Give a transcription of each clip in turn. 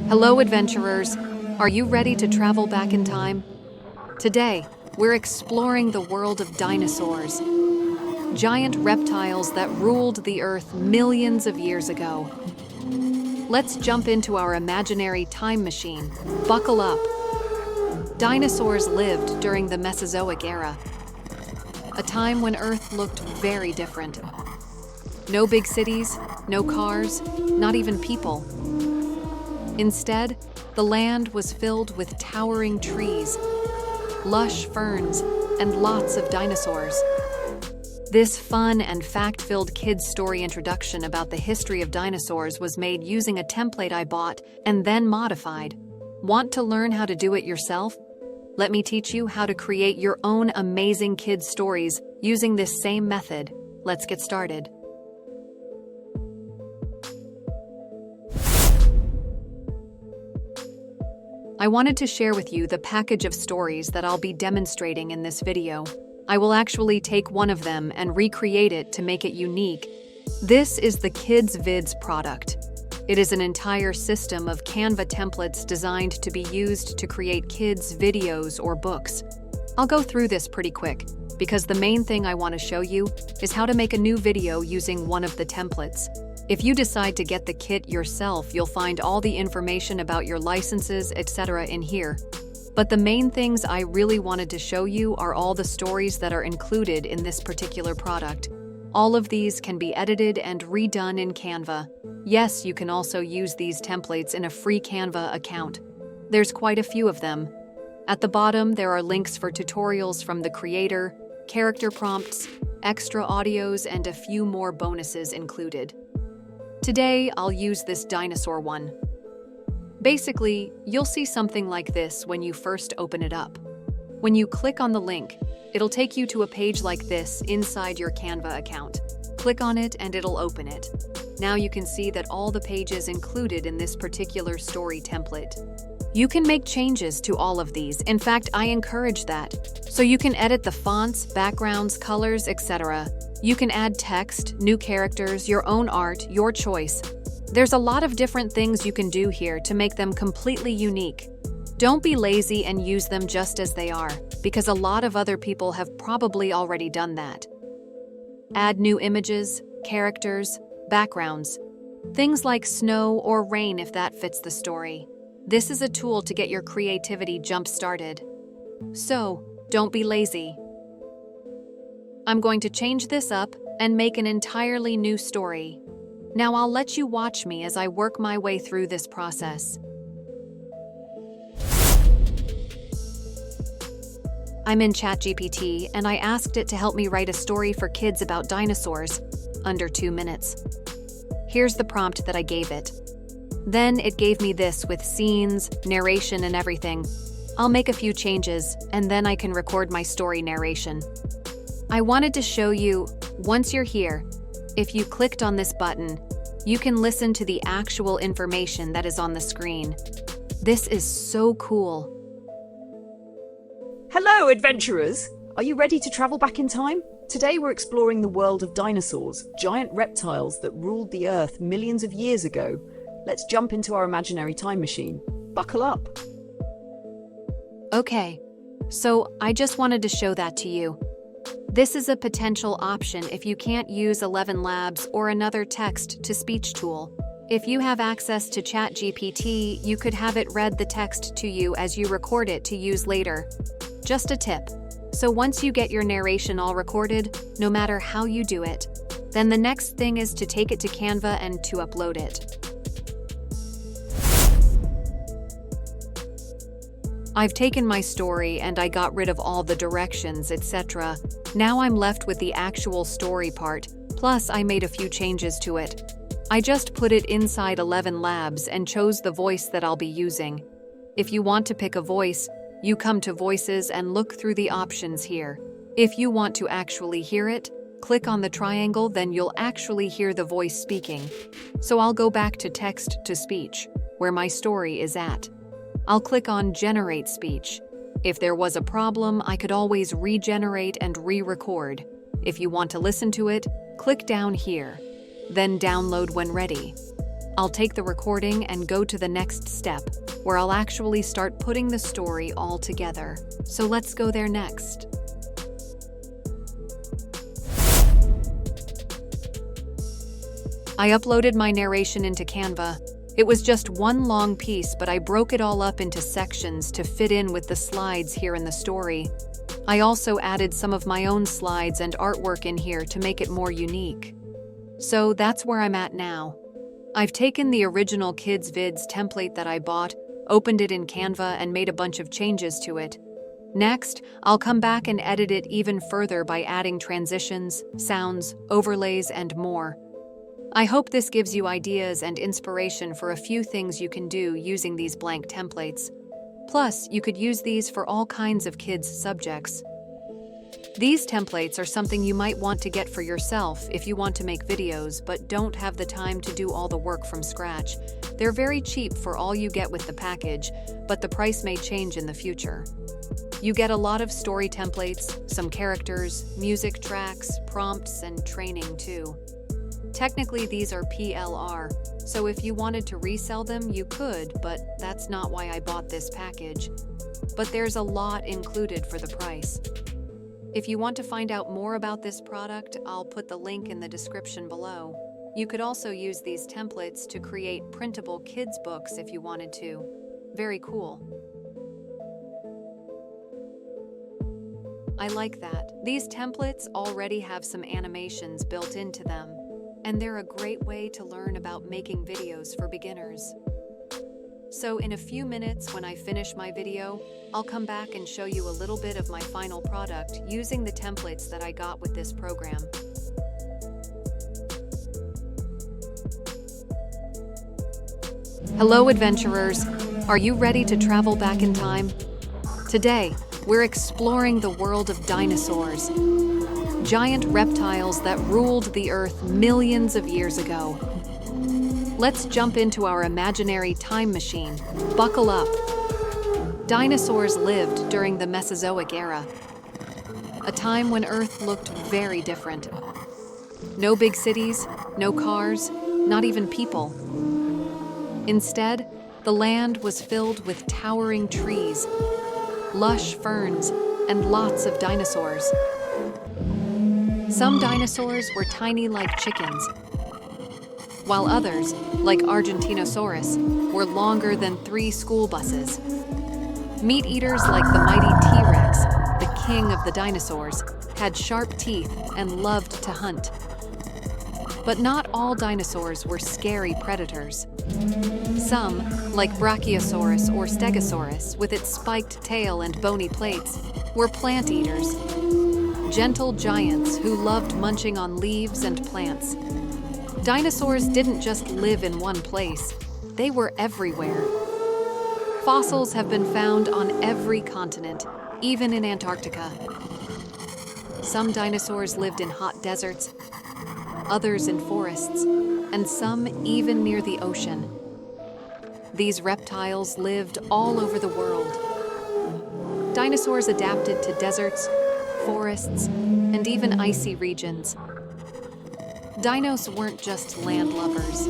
Hello, adventurers! Are you ready to travel back in time? Today, we're exploring the world of dinosaurs, giant reptiles that ruled the Earth millions of years ago. Let's jump into our imaginary time machine. Buckle up. Dinosaurs lived during the Mesozoic era, a time when Earth looked very different. No big cities, no cars, not even people. Instead, the land was filled with towering trees, lush ferns, and lots of dinosaurs. This fun and fact-filled kids' story introduction about the history of dinosaurs was made using a template I bought and then modified. Want to learn how to do it yourself? Let me teach you how to create your own amazing kids' stories using this same method. Let's get started. I wanted to share with you the package of stories that I'll be demonstrating in this video. I will actually take one of them and recreate it to make it unique. This is the Kids Vids product. It is an entire system of Canva templates designed to be used to create kids' videos or books. I'll go through this pretty quick, because the main thing I want to show you is how to make a new video using one of the templates. If you decide to get the kit yourself, you'll find all the information about your licenses, etc. in here. But the main things I really wanted to show you are all the stories that are included in this particular product. All of these can be edited and redone in Canva. Yes, you can also use these templates in a free Canva account. There's quite a few of them. At the bottom, there are links for tutorials from the creator, character prompts, extra audios, and a few more bonuses included. Today, I'll use this dinosaur one. Basically, you'll see something like this when you first open it up. When you click on the link, it'll take you to a page like this inside your Canva account. Click on it and it'll open it. Now you can see that all the pages included in this particular story template. You can make changes to all of these. In fact, I encourage that. So you can edit the fonts, backgrounds, colors, etc. You can add text, new characters, your own art, your choice. There's a lot of different things you can do here to make them completely unique. Don't be lazy and use them just as they are, because a lot of other people have probably already done that. Add new images, characters, backgrounds. Things like snow or rain if that fits the story. This is a tool to get your creativity jump-started. So, don't be lazy. I'm going to change this up and make an entirely new story. Now I'll let you watch me as I work my way through this process. I'm in ChatGPT and I asked it to help me write a story for kids about dinosaurs under 2 minutes. Here's the prompt that I gave it. Then it gave me this with scenes, narration, and everything. I'll make a few changes and then I can record my story narration. I wanted to show you, once you're here, if you clicked on this button, you can listen to the actual information that is on the screen. This is so cool. Hello, adventurers! Are you ready to travel back in time? Today we're exploring the world of dinosaurs, giant reptiles that ruled the Earth millions of years ago. Let's jump into our imaginary time machine. Buckle up! Okay, so I just wanted to show that to you. This is a potential option if you can't use 11 Labs or another text-to-speech tool. If you have access to ChatGPT, you could have it read the text to you as you record it to use later. Just a tip. So once you get your narration all recorded, no matter how you do it, then the next thing is to take it to Canva and to upload it. I've taken my story and I got rid of all the directions, etc. Now I'm left with the actual story part, plus I made a few changes to it. I just put it inside 11 Labs and chose the voice that I'll be using. If you want to pick a voice, you come to Voices and look through the options here. If you want to actually hear it, click on the triangle, then you'll actually hear the voice speaking. So I'll go back to text-to-speech, where my story is at. I'll click on Generate Speech. If there was a problem, I could always regenerate and re-record. If you want to listen to it, click down here. Then download when ready. I'll take the recording and go to the next step, where I'll actually start putting the story all together. So let's go there next. I uploaded my narration into Canva. It was just one long piece, but I broke it all up into sections to fit in with the slides here in the story. I also added some of my own slides and artwork in here to make it more unique. So that's where I'm at now. I've taken the original Kids Vids template that I bought, opened it in Canva, and made a bunch of changes to it. Next, I'll come back and edit it even further by adding transitions, sounds, overlays, and more. I hope this gives you ideas and inspiration for a few things you can do using these blank templates. Plus, you could use these for all kinds of kids' subjects. These templates are something you might want to get for yourself if you want to make videos but don't have the time to do all the work from scratch. They're very cheap for all you get with the package, but the price may change in the future. You get a lot of story templates, some characters, music tracks, prompts, and training too. Technically, these are PLR, so if you wanted to resell them, you could, but that's not why I bought this package. But there's a lot included for the price. If you want to find out more about this product, I'll put the link in the description below. You could also use these templates to create printable kids' books if you wanted to. Very cool. I like that. These templates already have some animations built into them, and they're a great way to learn about making videos for beginners. So in a few minutes when I finish my video, I'll come back and show you a little bit of my final product using the templates that I got with this program. Hello adventurers, are you ready to travel back in time? Today, we're exploring the world of dinosaurs, giant reptiles that ruled the Earth millions of years ago. Let's jump into our imaginary time machine. Buckle up. Dinosaurs lived during the Mesozoic era, a time when Earth looked very different. No big cities, no cars, not even people. Instead, the land was filled with towering trees, lush ferns, and lots of dinosaurs. Some dinosaurs were tiny like chickens, while others, like Argentinosaurus, were longer than 3 school buses. Meat eaters like the mighty T-Rex, the king of the dinosaurs, had sharp teeth and loved to hunt. But not all dinosaurs were scary predators. Some, like Brachiosaurus or Stegosaurus, with its spiked tail and bony plates, were plant eaters, gentle giants who loved munching on leaves and plants. Dinosaurs didn't just live in one place, they were everywhere. Fossils have been found on every continent, even in Antarctica. Some dinosaurs lived in hot deserts, others in forests, and some even near the ocean. These reptiles lived all over the world. Dinosaurs adapted to deserts, forests, and even icy regions. Dinos weren't just land lovers.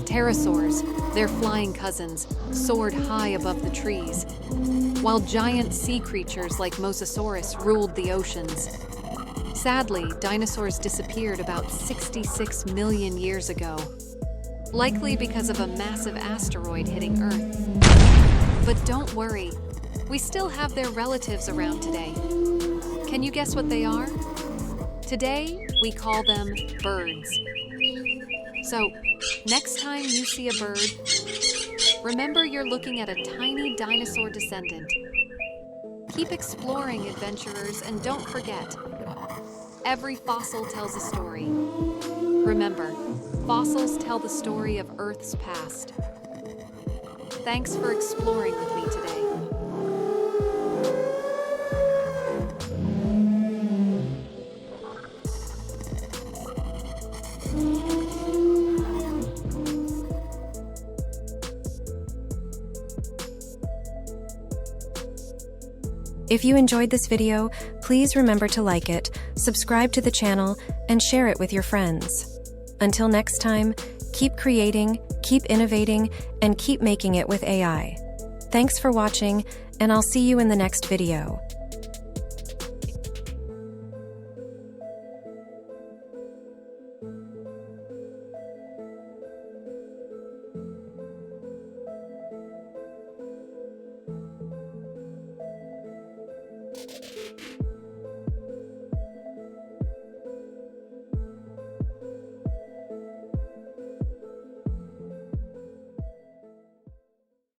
Pterosaurs, their flying cousins, soared high above the trees, while giant sea creatures like Mosasaurus ruled the oceans. Sadly, dinosaurs disappeared about 66 million years ago, likely because of a massive asteroid hitting Earth. But don't worry, we still have their relatives around today. Can you guess what they are? Today, we call them birds. So, next time you see a bird, remember you're looking at a tiny dinosaur descendant. Keep exploring, adventurers, and don't forget, every fossil tells a story. Remember, fossils tell the story of Earth's past. Thanks for exploring with me today. If you enjoyed this video, please remember to like it, subscribe to the channel, and share it with your friends. Until next time, keep creating, keep innovating, and keep making it with AI. Thanks for watching, and I'll see you in the next video.